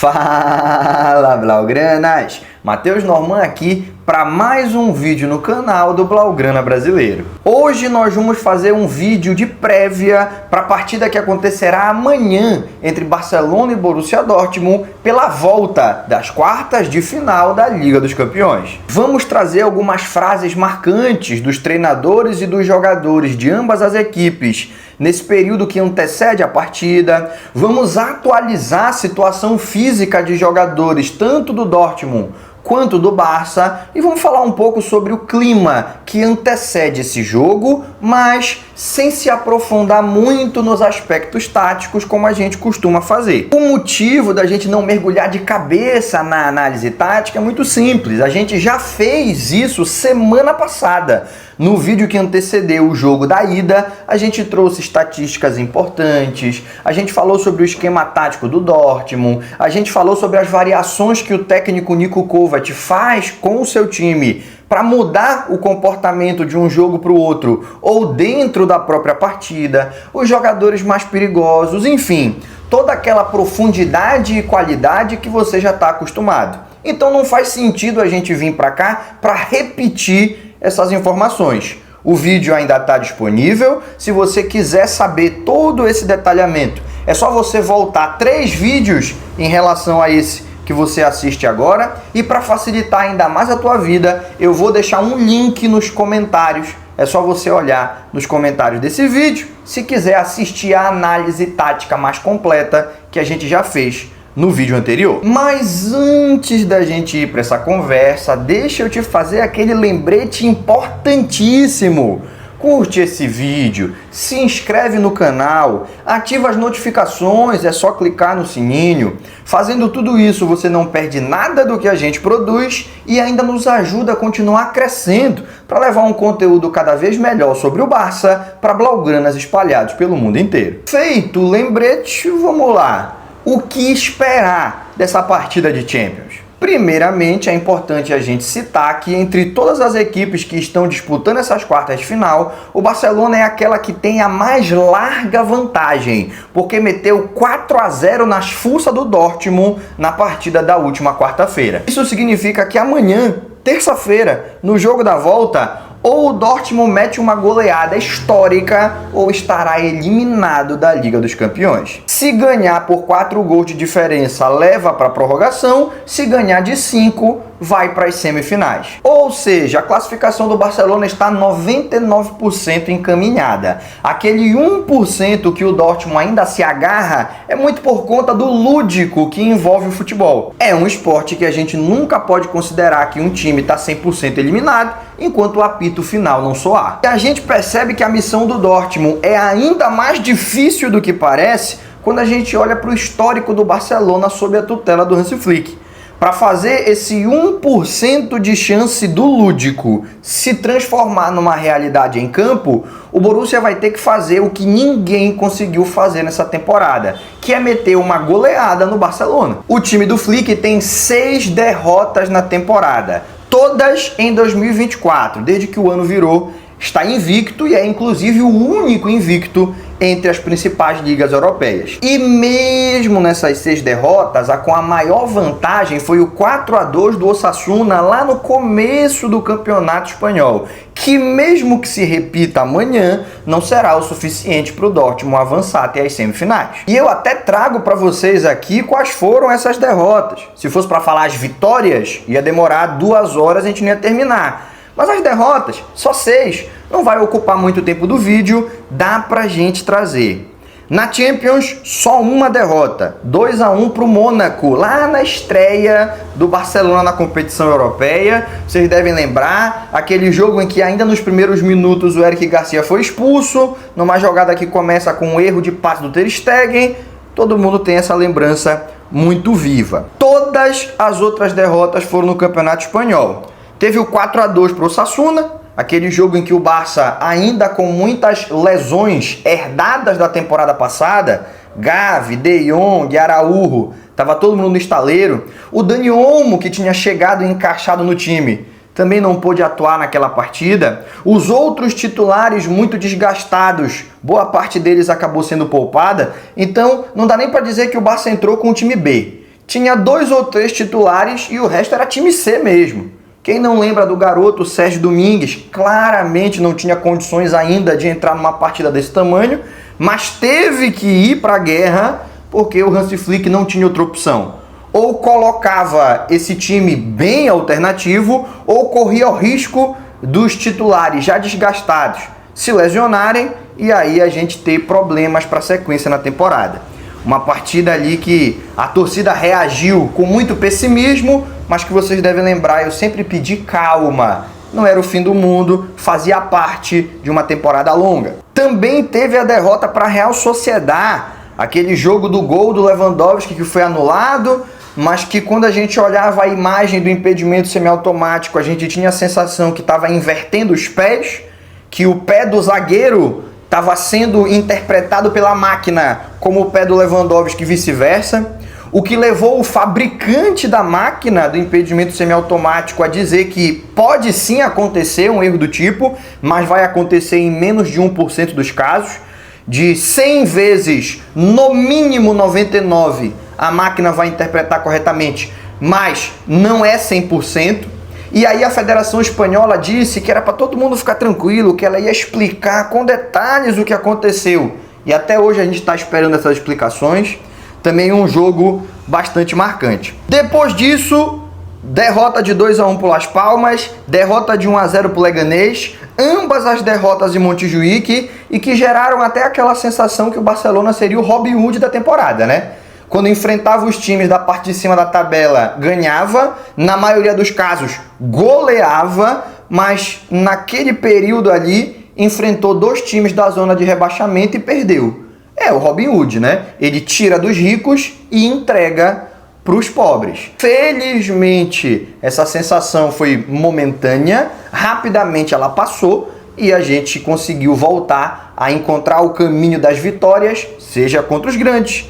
Fala, Blaugranas! Matheus Norman aqui para mais um vídeo no canal do Blaugrana Brasileiro. Hoje nós vamos fazer um vídeo de prévia para a partida que acontecerá amanhã entre Barcelona e Borussia Dortmund pela volta das quartas de final da Liga dos Campeões. Vamos trazer algumas frases marcantes dos treinadores e dos jogadores de ambas as equipes nesse período que antecede a partida. Vamos atualizar a situação física de jogadores tanto do Dortmund quanto do Barça e vamos falar um pouco sobre o clima que antecede esse jogo, mas sem se aprofundar muito nos aspectos táticos como a gente costuma fazer. O motivo da gente não mergulhar de cabeça na análise tática é muito simples. A gente já fez isso semana passada. No vídeo que antecedeu o jogo da ida, a gente trouxe estatísticas importantes, a gente falou sobre o esquema tático do Dortmund, a gente falou sobre as variações que o técnico Niko Kovac faz com o seu time para mudar o comportamento de um jogo para o outro ou dentro da própria partida, os jogadores mais perigosos, enfim, toda aquela profundidade e qualidade que você já está acostumado. Então não faz sentido a gente vir para cá para repetir essas informações. O vídeo ainda está disponível. Se você quiser saber todo esse detalhamento, é só você voltar 3 vídeos em relação a esse que você assiste agora. E para facilitar ainda mais a tua vida, eu vou deixar um link nos comentários. É só você olhar nos comentários desse vídeo, se quiser assistir a análise tática mais completa que a gente já fez no vídeo anterior. Mas antes da gente ir para essa conversa, deixa eu te fazer aquele lembrete importantíssimo. Curte esse vídeo, se inscreve no canal, ativa as notificações, é só clicar no sininho. Fazendo tudo isso, você não perde nada do que a gente produz e ainda nos ajuda a continuar crescendo para levar um conteúdo cada vez melhor sobre o Barça para blaugranas espalhados pelo mundo inteiro. Feito o lembrete, vamos lá. O que esperar dessa partida de Champions? Primeiramente, é importante a gente citar que entre todas as equipes que estão disputando essas quartas de final, o Barcelona é aquela que tem a mais larga vantagem, porque meteu 4-0 nas fuças do Dortmund na partida da última quarta-feira. Isso significa que amanhã, terça-feira, no jogo da volta, ou o Dortmund mete uma goleada histórica ou estará eliminado da Liga dos Campeões. Se ganhar por 4 gols de diferença, leva para a prorrogação. Se ganhar de 5, vai para as semifinais. Ou seja, a classificação do Barcelona está 99% encaminhada. Aquele 1% que o Dortmund ainda se agarra é muito por conta do lúdico que envolve o futebol. É um esporte que a gente nunca pode considerar que um time está 100% eliminado enquanto o apito final não soar. E a gente percebe que a missão do Dortmund é ainda mais difícil do que parece quando a gente olha para o histórico do Barcelona sob a tutela do Hansi Flick. Para fazer esse 1% de chance do lúdico se transformar numa realidade em campo, o Borussia vai ter que fazer o que ninguém conseguiu fazer nessa temporada, que é meter uma goleada no Barcelona. O time do Flick tem 6 derrotas na temporada, todas em 2024, desde que o ano virou. Está invicto e é inclusive o único invicto entre as principais ligas europeias. E mesmo nessas 6 derrotas, a com a maior vantagem foi o 4-2 do Osasuna lá no começo do campeonato espanhol, que mesmo que se repita amanhã, não será o suficiente para o Dortmund avançar até as semifinais. E eu até trago para vocês aqui quais foram essas derrotas. Se fosse para falar as vitórias, ia demorar 2 horas, a gente não ia terminar. Mas as derrotas, só 6, não vai ocupar muito tempo do vídeo, dá pra gente trazer. Na Champions, só uma derrota, 2-1 pro Mônaco, lá na estreia do Barcelona na competição europeia. Vocês devem lembrar, aquele jogo em que ainda nos primeiros minutos o Eric Garcia foi expulso, numa jogada que começa com um erro de passe do Ter Stegen. Todo mundo tem essa lembrança muito viva. Todas as outras derrotas foram no Campeonato Espanhol. Teve o 4-2 para o Osasuna, aquele jogo em que o Barça, ainda com muitas lesões herdadas da temporada passada, Gavi, De Jong, Araújo, estava todo mundo no estaleiro. O Dani Olmo, que tinha chegado e encaixado no time, também não pôde atuar naquela partida. Os outros titulares muito desgastados, boa parte deles acabou sendo poupada. Então, não dá nem para dizer que o Barça entrou com o time B. tinha 2 ou 3 titulares e o resto era time C mesmo. Quem não lembra do garoto Sérgio Domingues, claramente não tinha condições ainda de entrar numa partida desse tamanho, mas teve que ir para a guerra porque o Hansi Flick não tinha outra opção. Ou colocava esse time bem alternativo, ou corria o risco dos titulares já desgastados se lesionarem e aí a gente ter problemas para a sequência na temporada. Uma partida ali que a torcida reagiu com muito pessimismo, mas que vocês devem lembrar, eu sempre pedi calma. Não era o fim do mundo, fazia parte de uma temporada longa. Também teve a derrota para a Real Sociedad, aquele jogo do gol do Lewandowski que foi anulado, mas que quando a gente olhava a imagem do impedimento semiautomático, a gente tinha a sensação que estava invertendo os pés, que o pé do zagueiro estava sendo interpretado pela máquina como o pé do Lewandowski e vice-versa, o que levou o fabricante da máquina do impedimento semiautomático a dizer que pode sim acontecer um erro do tipo, mas vai acontecer em menos de 1% dos casos. De 100 vezes, no mínimo 99, a máquina vai interpretar corretamente, mas não é 100%. E aí a Federação Espanhola disse que era para todo mundo ficar tranquilo, que ela ia explicar com detalhes o que aconteceu. E até hoje a gente está esperando essas explicações. Também um jogo bastante marcante. Depois disso, derrota de 2-1 para o Las Palmas, derrota de 1-0 para o Leganés, ambas as derrotas em Montjuic e que geraram até aquela sensação que o Barcelona seria o Robin Hood da temporada, né? Quando enfrentava os times da parte de cima da tabela, ganhava, na maioria dos casos goleava, mas naquele período ali enfrentou 2 times da zona de rebaixamento e perdeu. É o Robin Hood, né? Ele tira dos ricos e entrega para os pobres. Felizmente, essa sensação foi momentânea, rapidamente ela passou e a gente conseguiu voltar a encontrar o caminho das vitórias, seja contra os grandes,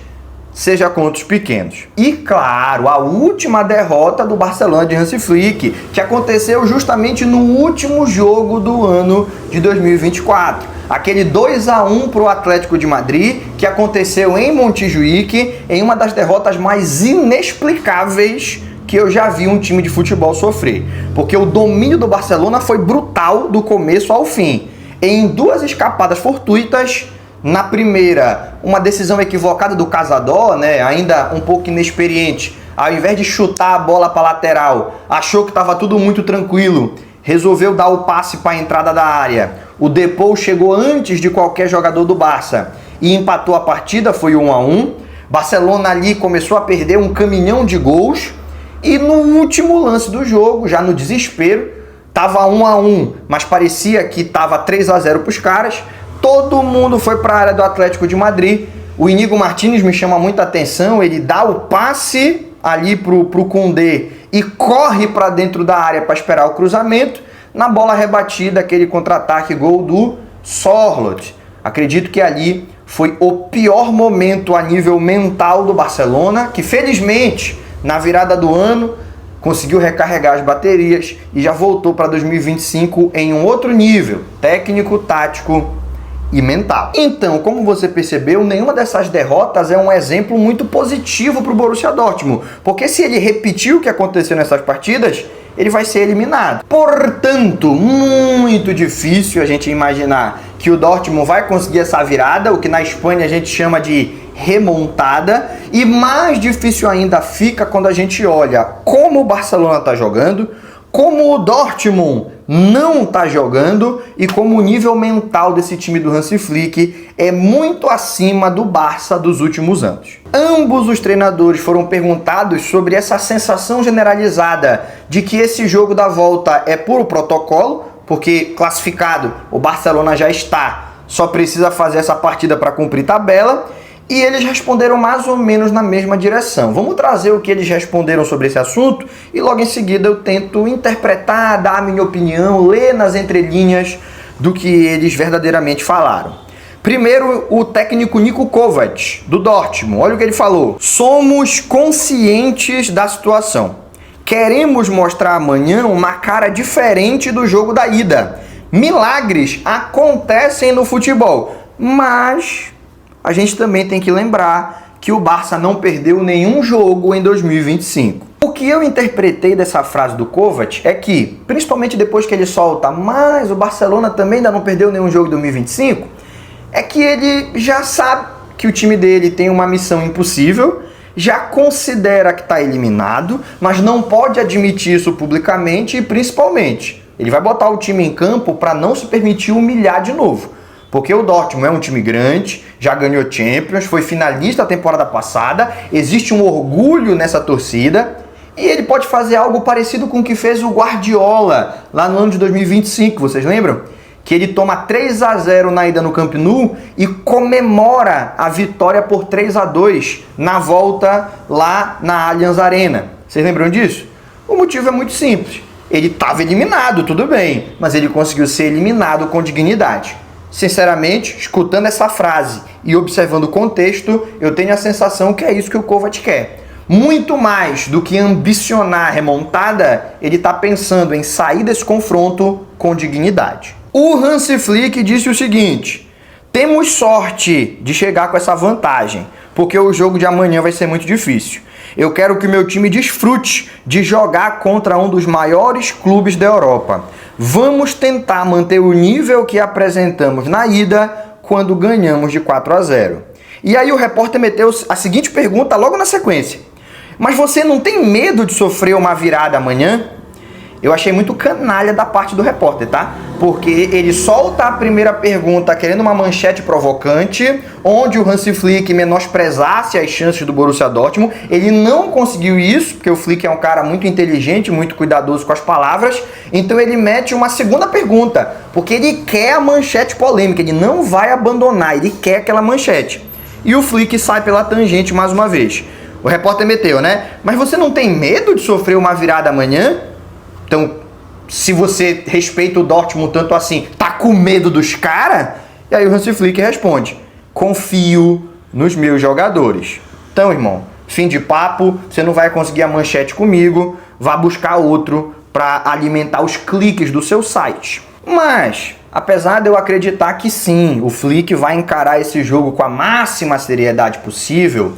seja contra os pequenos. E claro, a última derrota do Barcelona de Hansi Flick, que aconteceu justamente no último jogo do ano de 2024. Aquele 2-1 para o Atlético de Madrid, que aconteceu em Montjuic, em uma das derrotas mais inexplicáveis que eu já vi um time de futebol sofrer. Porque o domínio do Barcelona foi brutal do começo ao fim. Em 2 escapadas fortuitas, na primeira, uma decisão equivocada do Cazador, né, ainda um pouco inexperiente, ao invés de chutar a bola para a lateral, achou que estava tudo muito tranquilo, resolveu dar o passe para a entrada da área. O Depou chegou antes de qualquer jogador do Barça e empatou a partida, foi 1-1. Barcelona ali começou a perder um caminhão de gols e no último lance do jogo, já no desespero, estava 1-1, mas parecia que estava 3-0 para os caras. Todo mundo foi para a área do Atlético de Madrid. O Íñigo Martínez me chama muita atenção, ele dá o passe ali pro Koundé e corre para dentro da área para esperar o cruzamento. Na bola rebatida, aquele contra-ataque, gol do Sorloth. Acredito que ali foi o pior momento a nível mental do Barcelona, que felizmente, na virada do ano, conseguiu recarregar as baterias e já voltou para 2025 em um outro nível, técnico, tático e mental. Então, como você percebeu, nenhuma dessas derrotas é um exemplo muito positivo para o Borussia Dortmund, porque se ele repetir o que aconteceu nessas partidas, ele vai ser eliminado. Portanto, muito difícil a gente imaginar que o Dortmund vai conseguir essa virada, o que na Espanha a gente chama de remontada, e mais difícil ainda fica quando a gente olha como o Barcelona está jogando, como o Dortmund não está jogando e como o nível mental desse time do Hansi Flick é muito acima do Barça dos últimos anos. Ambos os treinadores foram perguntados sobre essa sensação generalizada de que esse jogo da volta é puro protocolo, porque classificado o Barcelona já está, só precisa fazer essa partida para cumprir tabela. E eles responderam mais ou menos na mesma direção. Vamos trazer o que eles responderam sobre esse assunto e logo em seguida eu tento interpretar, dar a minha opinião, ler nas entrelinhas do que eles verdadeiramente falaram. Primeiro, o técnico Niko Kovac, do Dortmund. Olha o que ele falou. Somos conscientes da situação. Queremos mostrar amanhã uma cara diferente do jogo da ida. Milagres acontecem no futebol, mas a gente também tem que lembrar que o Barça não perdeu nenhum jogo em 2025. O que eu interpretei dessa frase do Kovac é que, principalmente depois que ele solta, mas o Barcelona também ainda não perdeu nenhum jogo em 2025, é que ele já sabe que o time dele tem uma missão impossível, já considera que está eliminado, mas não pode admitir isso publicamente e principalmente, ele vai botar o time em campo para não se permitir humilhar de novo. Porque o Dortmund é um time grande, já ganhou Champions, foi finalista a temporada passada, existe um orgulho nessa torcida e ele pode fazer algo parecido com o que fez o Guardiola lá no ano de 2025, vocês lembram? Que ele toma 3-0 na ida no Camp Nou e comemora a vitória por 3-2 na volta lá na Allianz Arena. Vocês lembram disso? O motivo é muito simples. Ele estava eliminado, tudo bem, mas ele conseguiu ser eliminado com dignidade. Sinceramente, escutando essa frase e observando o contexto, eu tenho a sensação que é isso que o Kovac quer. Muito mais do que ambicionar a remontada, ele está pensando em sair desse confronto com dignidade. O Hansi Flick disse o seguinte: temos sorte de chegar com essa vantagem, porque o jogo de amanhã vai ser muito difícil. Eu quero que o meu time desfrute de jogar contra um dos maiores clubes da Europa. Vamos tentar manter o nível que apresentamos na ida quando ganhamos de 4-0. E aí o repórter meteu a seguinte pergunta logo na sequência: mas você não tem medo de sofrer uma virada amanhã? Eu achei muito canalha da parte do repórter, tá? Porque ele solta a primeira pergunta querendo uma manchete provocante, onde o Hansi Flick menosprezasse as chances do Borussia Dortmund. Ele não conseguiu isso, porque o Flick é um cara muito inteligente, muito cuidadoso com as palavras. Então ele mete uma segunda pergunta, porque ele quer a manchete polêmica, ele não vai abandonar, ele quer aquela manchete. E o Flick sai pela tangente mais uma vez. O repórter meteu, né? Mas você não tem medo de sofrer uma virada amanhã? Então, se você respeita o Dortmund tanto assim, tá com medo dos caras? E aí o Hansi Flick responde: confio nos meus jogadores. Então, irmão, fim de papo, você não vai conseguir a manchete comigo, vá buscar outro para alimentar os cliques do seu site. Mas, apesar de eu acreditar que sim, o Flick vai encarar esse jogo com a máxima seriedade possível,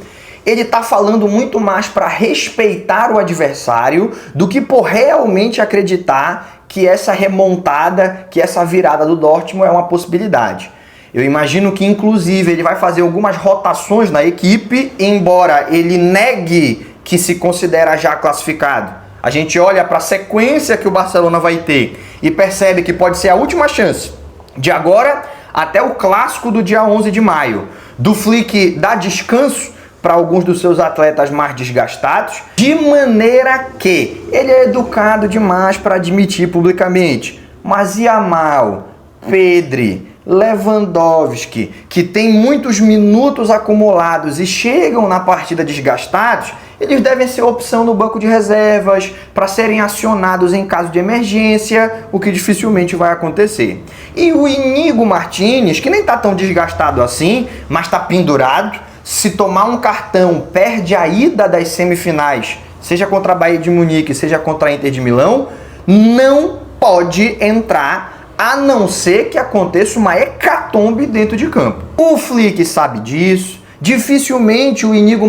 ele está falando muito mais para respeitar o adversário do que por realmente acreditar que essa remontada, que essa virada do Dortmund é uma possibilidade. Eu imagino que, inclusive, ele vai fazer algumas rotações na equipe, embora ele negue que se considera já classificado. A gente olha para a sequência que o Barcelona vai ter e percebe que pode ser a última chance, de agora até o clássico do dia 11 de maio, do Flick dar descanso para alguns dos seus atletas mais desgastados, de maneira que ele é educado demais para admitir publicamente. Mas Yamal, Pedri, Lewandowski, que tem muitos minutos acumulados e chegam na partida desgastados, eles devem ser opção no banco de reservas para serem acionados em caso de emergência, o que dificilmente vai acontecer. E o Íñigo Martínez, que nem está tão desgastado assim, mas está pendurado, se tomar um cartão, perde a ida das semifinais, seja contra a Bayern de Munique, seja contra a Inter de Milão, não pode entrar, a não ser que aconteça uma hecatombe dentro de campo. O Flick sabe disso, dificilmente o Íñigo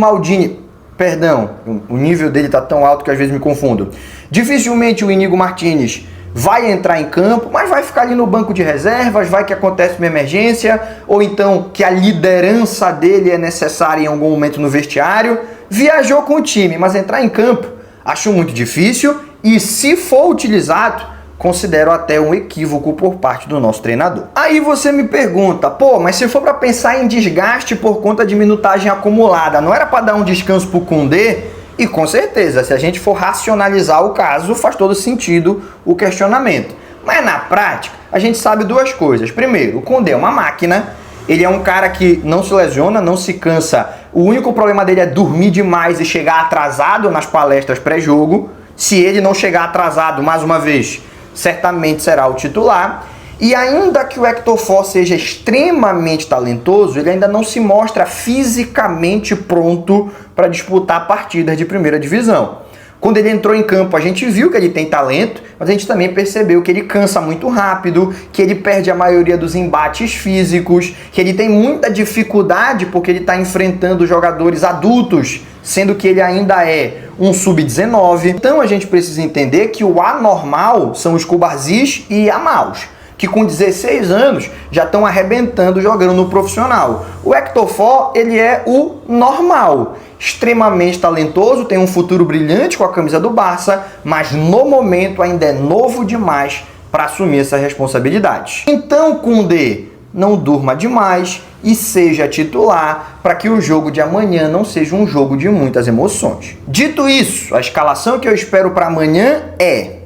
o nível dele tá tão alto que às vezes me confundo. Dificilmente o Íñigo Martínez vai entrar em campo, mas vai ficar ali no banco de reservas, vai que acontece uma emergência, ou então que a liderança dele é necessária em algum momento no vestiário. Viajou com o time, mas entrar em campo acho muito difícil e, se for utilizado, considero até um equívoco por parte do nosso treinador. Aí você me pergunta: pô, mas se for para pensar em desgaste por conta de minutagem acumulada, não era para dar um descanso pro Koundé? E com certeza, se a gente for racionalizar o caso, faz todo sentido o questionamento. Mas na prática, a gente sabe duas coisas. Primeiro, o Koundé é uma máquina, ele é um cara que não se lesiona, não se cansa. O único problema dele é dormir demais e chegar atrasado nas palestras pré-jogo. Se ele não chegar atrasado, mais uma vez, certamente será o titular. E ainda que o Hector Ford seja extremamente talentoso, ele ainda não se mostra fisicamente pronto para disputar partidas de primeira divisão. Quando ele entrou em campo, a gente viu que ele tem talento, mas a gente também percebeu que ele cansa muito rápido, que ele perde a maioria dos embates físicos, que ele tem muita dificuldade porque ele está enfrentando jogadores adultos, sendo que ele ainda é um sub-19. Então a gente precisa entender que o anormal são os Cubarzis e Amaus, que com 16 anos já estão arrebentando jogando no profissional. O Hector Ford, ele é o normal, extremamente talentoso, tem um futuro brilhante com a camisa do Barça, mas no momento ainda é novo demais para assumir essa responsabilidade. Então, Koundé, não durma demais e seja titular para que o jogo de amanhã não seja um jogo de muitas emoções. Dito isso, a escalação que eu espero para amanhã é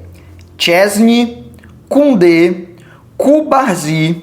Chesney, Koundé, Cubarzí,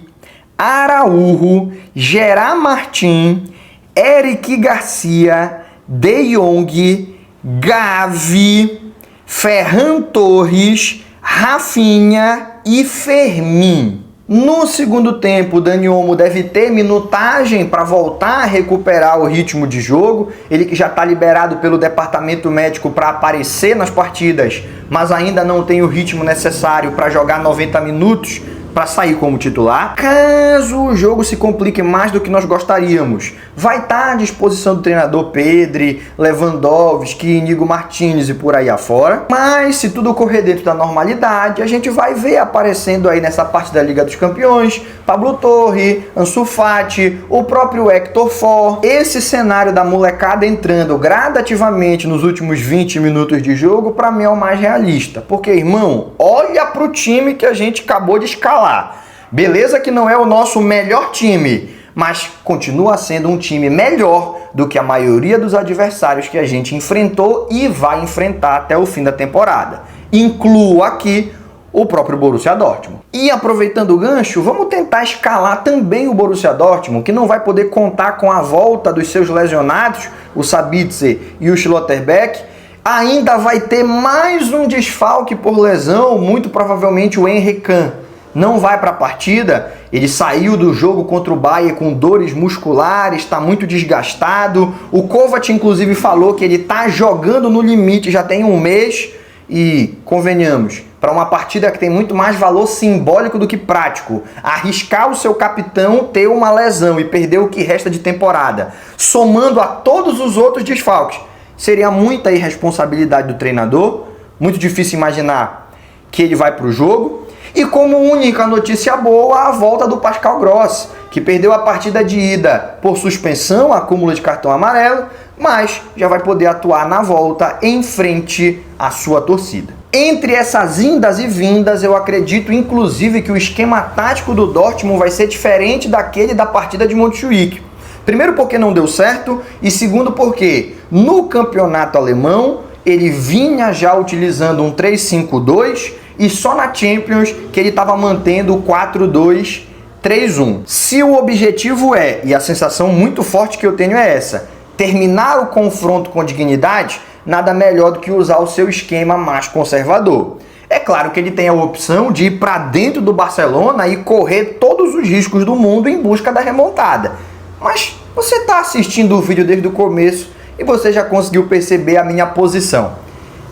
Araújo, Gerard Martin, Eric Garcia, De Jong, Gavi, Ferran Torres, Rafinha e Fermin. No segundo tempo, o Dani Olmo deve ter minutagem para voltar a recuperar o ritmo de jogo. Ele que já está liberado pelo departamento médico para aparecer nas partidas, mas ainda não tem o ritmo necessário para jogar 90 minutos para sair como titular. Caso o jogo se complique mais do que nós gostaríamos, vai estar à disposição do treinador Pedri, Lewandowski, Inigo Martínez e por aí afora. Mas se tudo correr dentro da normalidade, a gente vai ver aparecendo aí nessa parte da Liga dos Campeões Pablo Torre, Ansu Fati, o próprio Hector Ford. Esse cenário da molecada entrando gradativamente nos últimos 20 minutos de jogo, para mim é o mais realista. Porque, irmão, olha pro time que a gente acabou de escalar. Beleza que não é o nosso melhor time, mas continua sendo um time melhor do que a maioria dos adversários que a gente enfrentou e vai enfrentar até o fim da temporada. Incluo aqui o próprio Borussia Dortmund. E aproveitando o gancho, vamos tentar escalar também o Borussia Dortmund, que não vai poder contar com a volta dos seus lesionados, o Sabitzer e o Schlotterbeck. Ainda vai ter mais um desfalque por lesão, muito provavelmente o Emre Can. Não vai para a partida, ele saiu do jogo contra o Bayern com dores musculares, está muito desgastado. O Kovac, inclusive, falou que ele está jogando no limite já tem um mês. E, convenhamos, para uma partida que tem muito mais valor simbólico do que prático, arriscar o seu capitão ter uma lesão e perder o que resta de temporada, somando a todos os outros desfalques, seria muita irresponsabilidade do treinador. Muito difícil imaginar que ele vai para o jogo. E como única notícia boa, a volta do Pascal Gross, que perdeu a partida de ida por suspensão, acúmulo de cartão amarelo, mas já vai poder atuar na volta em frente à sua torcida. Entre essas indas e vindas, eu acredito inclusive que o esquema tático do Dortmund vai ser diferente daquele da partida de Montjuic. Primeiro porque não deu certo e segundo porque no campeonato alemão ele vinha já utilizando um 3-5-2 e só na Champions que ele estava mantendo o 4-2-3-1. Se o objetivo é, e a sensação muito forte que eu tenho é essa, terminar o confronto com dignidade, nada melhor do que usar o seu esquema mais conservador. É claro que ele tem a opção de ir para dentro do Barcelona e correr todos os riscos do mundo em busca da remontada. Mas você está assistindo o vídeo desde o começo e você já conseguiu perceber a minha posição.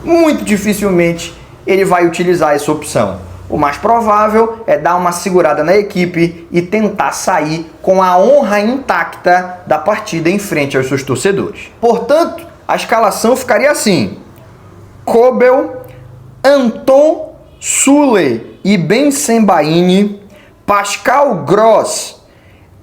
Muito dificilmente ele vai utilizar essa opção. O mais provável é dar uma segurada na equipe e tentar sair com a honra intacta da partida em frente aos seus torcedores. Portanto, a escalação ficaria assim: Kobel, Anton, Sule e Ben Sembaini, Pascal Gross,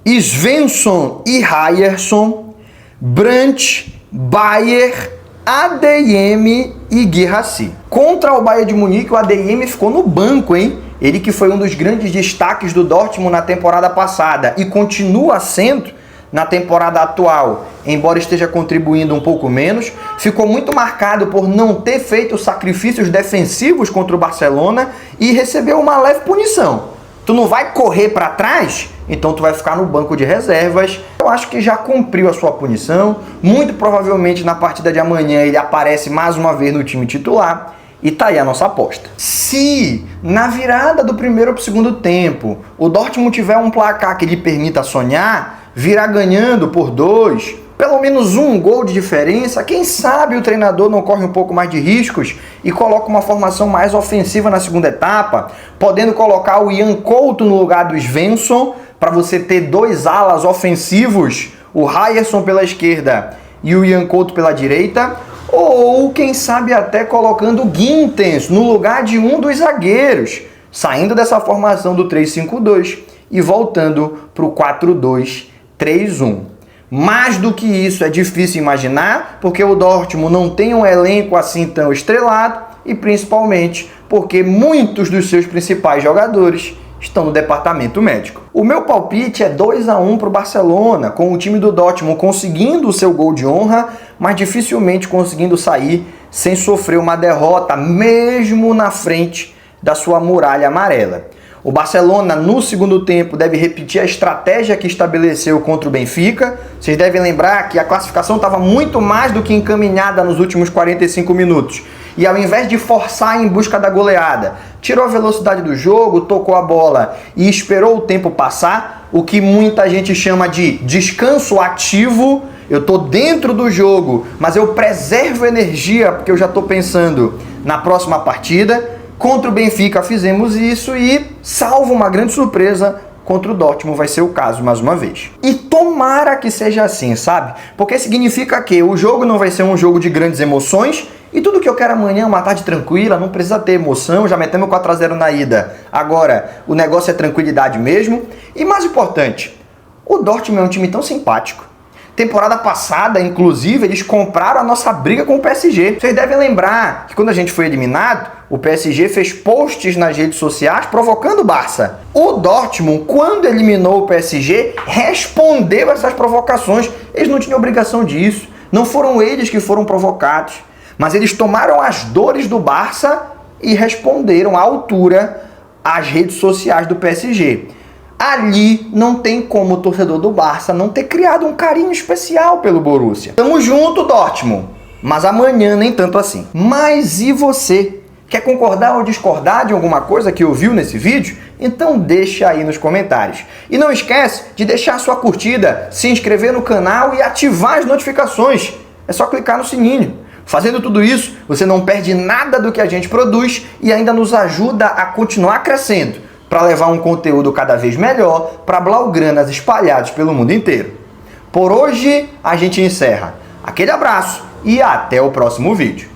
Svensson e Ryerson, Brandt, Bayer, ADM e Guirassy. Contra o Bayern de Munique, o ADM ficou no banco, hein? Ele que foi um dos grandes destaques do Dortmund na temporada passada e continua sendo na temporada atual, embora esteja contribuindo um pouco menos, ficou muito marcado por não ter feito sacrifícios defensivos contra o Barcelona e recebeu uma leve punição. Tu não vai correr para trás? Então tu vai ficar no banco de reservas. Eu acho que já cumpriu a sua punição. Muito provavelmente na partida de amanhã ele aparece mais uma vez no time titular. E tá aí a nossa aposta. Se na virada do primeiro para o segundo tempo o Dortmund tiver um placar que lhe permita sonhar, virar ganhando por 2 Pelo menos um gol de diferença, quem sabe o treinador não corre um pouco mais de riscos e coloca uma formação mais ofensiva na segunda etapa, podendo colocar o Ian Couto no lugar do Svensson, para você ter dois alas ofensivos, o Ryerson pela esquerda e o Ian Couto pela direita, ou quem sabe até colocando o Ginttens no lugar de um dos zagueiros, saindo dessa formação do 3-5-2 e voltando para o 4-2-3-1. Mais do que isso é difícil imaginar, porque o Dortmund não tem um elenco assim tão estrelado e principalmente porque muitos dos seus principais jogadores estão no departamento médico. O meu palpite é 2-1 para o Barcelona, com o time do Dortmund conseguindo o seu gol de honra, mas dificilmente conseguindo sair sem sofrer uma derrota, mesmo na frente da sua muralha amarela. O Barcelona, no segundo tempo, deve repetir a estratégia que estabeleceu contra o Benfica. Vocês devem lembrar que a classificação estava muito mais do que encaminhada nos últimos 45 minutos. E ao invés de forçar em busca da goleada, tirou a velocidade do jogo, tocou a bola e esperou o tempo passar, o que muita gente chama de descanso ativo. Eu estou dentro do jogo, mas eu preservo energia porque eu já estou pensando na próxima partida. Contra o Benfica fizemos isso e, salvo uma grande surpresa, contra o Dortmund vai ser o caso mais uma vez. E tomara que seja assim, sabe? Porque significa que o jogo não vai ser um jogo de grandes emoções e tudo que eu quero amanhã é uma tarde tranquila, não precisa ter emoção, já metemos 4-0 na ida. Agora, o negócio é tranquilidade mesmo. E mais importante, o Dortmund é um time tão simpático. Temporada passada, inclusive, eles compraram a nossa briga com o PSG. Vocês devem lembrar que quando a gente foi eliminado, o PSG fez posts nas redes sociais provocando o Barça. O Dortmund, quando eliminou o PSG, respondeu essas provocações. Eles não tinham obrigação disso. Não foram eles que foram provocados. Mas eles tomaram as dores do Barça e responderam à altura às redes sociais do PSG. Ali não tem como o torcedor do Barça não ter criado um carinho especial pelo Borussia. Tamo junto, Dortmund, mas amanhã nem tanto assim. Mas e você? Quer concordar ou discordar de alguma coisa que ouviu nesse vídeo? Então deixa aí nos comentários. E não esquece de deixar sua curtida, se inscrever no canal e ativar as notificações. É só clicar no sininho. Fazendo tudo isso, você não perde nada do que a gente produz e ainda nos ajuda a continuar crescendo, para levar um conteúdo cada vez melhor para blaugranas espalhados pelo mundo inteiro. Por hoje, a gente encerra. Aquele abraço e até o próximo vídeo.